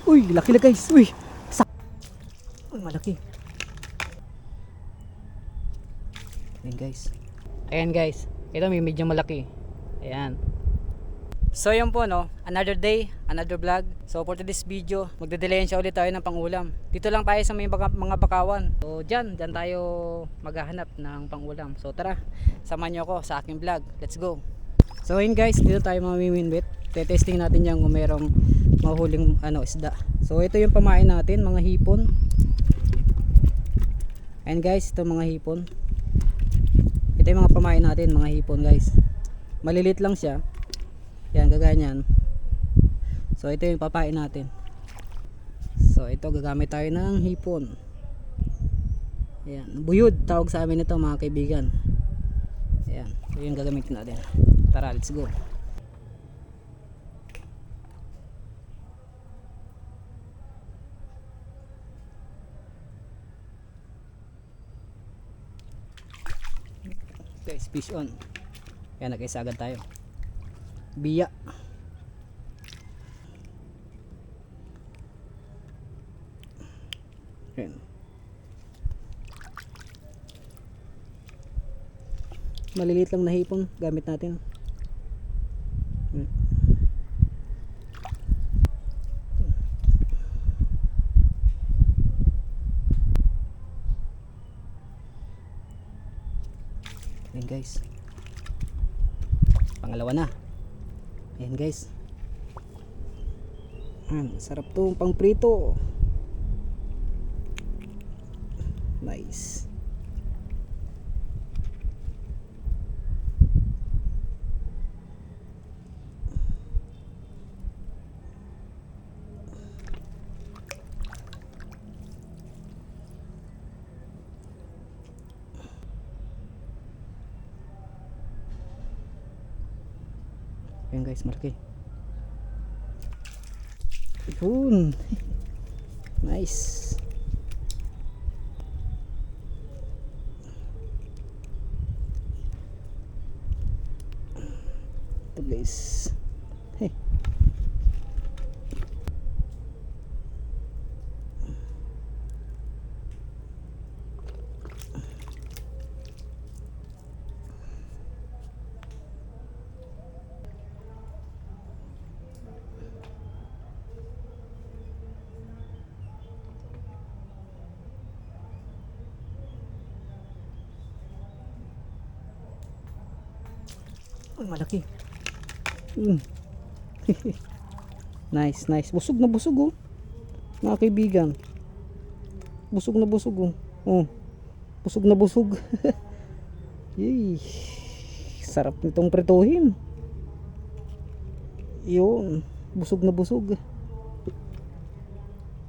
Uy, laki na guys. Uy, uy, malaki. Ayan guys. Ayan guys. Ito may medyo malaki. Ayan. So yun po no, another day, another vlog. So for today's video, magdedelayan siya ulit tayo ng pangulam. Dito lang tayo sa may mga bakawan. So dyan tayo maghahanap ng pangulam. So tara, samahan nyo ako sa aking vlog. Let's go. So yun guys, dito tayo mamiminbit. Tetesting natin yan kung merong mahuling isda. So ito yung pamain natin, mga hipon. Ayan guys, ito mga hipon. Ito yung mga pamain natin, mga hipon guys. Malilit lang siya. Yan, gaganyan. So ito yung papain natin. So ito gagamit tayo ng hipon. Ayan, buyod tawag sa amin ito mga kaibigan. Ayan, so yung gagamitin natin. Tara, let's go. Guys, fish on. Ayan, nag-isagad tayo. Biya. Ayan. Maliliit lang na hipon gamit natin. Ayan guys, pangalawa na. Ayan guys, sarap to pang prito. Nice. Ayan guys, malaki. Yun. Nice. Ito guys. Hey. Uy, malaki. Nice, nice. Busog na busog oh. Mga kaibigan. Busog na busog oh. Oh. Busog na busog. Yay. Sarap nitong prituhin. Yun. Busog na busog.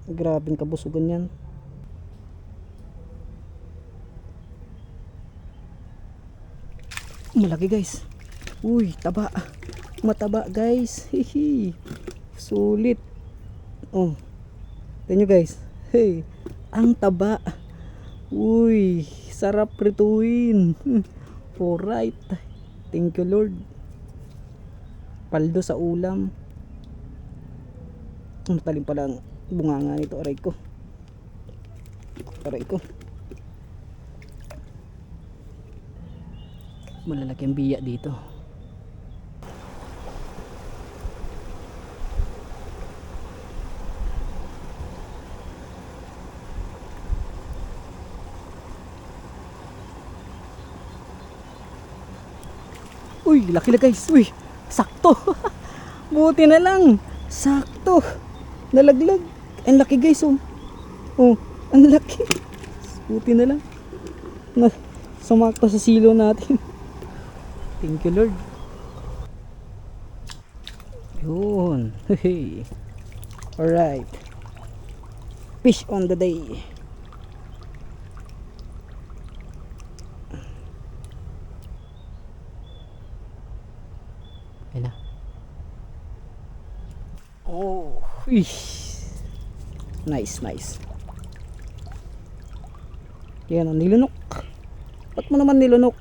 Grabing kabusugan yan. Malaki guys. Uy, taba. Mataba guys. Hihi. Sulit. Oh. Tingnan nyo guys. Hey, ang taba. Uy, sarap prituin. Alright. Thank you Lord. Paldo sa ulam. Matalim pala ang bunganga nito. Aray ko. Aray ko. Malalaki ang biya dito. Uy, laki na guys. Uy, sakto. Buti na lang. Sakto. Nalaglag. Ang laki guys oh. Oh, ang laki. Buti na lang. Sumakto sa silo natin. Thank you Lord. Yun. Hey. Alright. Fish on the day. Ayan na. Oh. Nice, nice. Yan, nilunok. Ba't mo naman nilunok?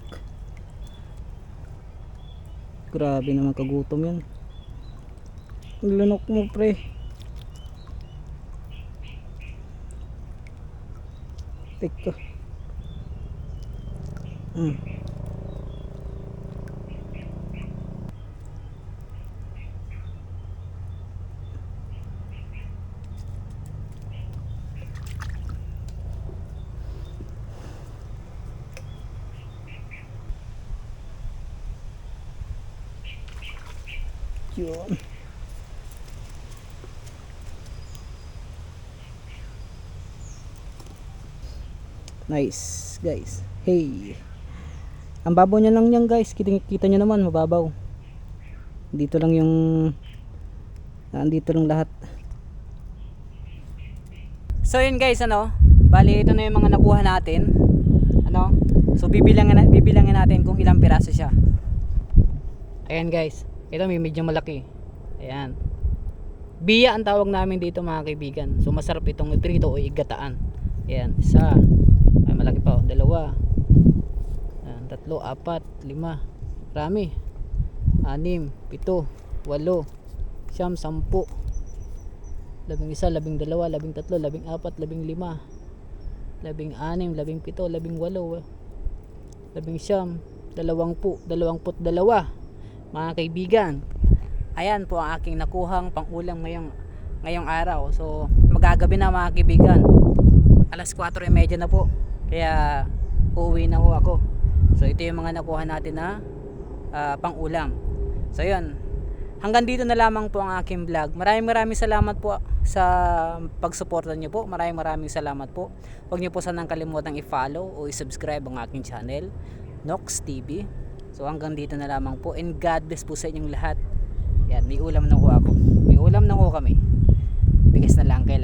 Grabe naman kagutom yan. Nilunok mo pre. Perfecto. Yun. Nice guys. Hey. Ang babaw niya lang yan guys. Kita nyo naman mababaw. Dito lang yung nandito lang lahat. So yun guys, ano? Bali ito na yung mga nakuha natin. Ano? So bibilangin natin kung ilang piraso siya. Ayan guys. Ito may medyo malaki. Ayan. Biya ang tawag namin dito mga kaibigan. So masarap itong iprito o igataan. Ayan. Isa. Ay malaki pa oh. Dalawa. Ayan. Tatlo, apat, lima. Rami. 6, 7, 8, 9, 10. 11, 12, 13, 14, 15, 16, 17, 18, 22, mga kaibigan. Ayan po ang aking nakuhang pangulam ngayong araw. So magagabi na mga kaibigan, alas 4:30 na po, kaya uuwi na ho ako. So ito yung mga nakuha natin na pangulam. So yun, hanggang dito na lamang po ang aking vlog. Maraming salamat po sa pagsuporta nyo po. Maraming salamat po. Huwag nyo po sanang kalimutang i-follow o i-subscribe ang aking channel, Nox TV. So hanggang dito na lamang po, and God bless po sa inyong lahat. Yan, may ulam na ho ako. May ulam na ho kami. Bigas na lang, kaya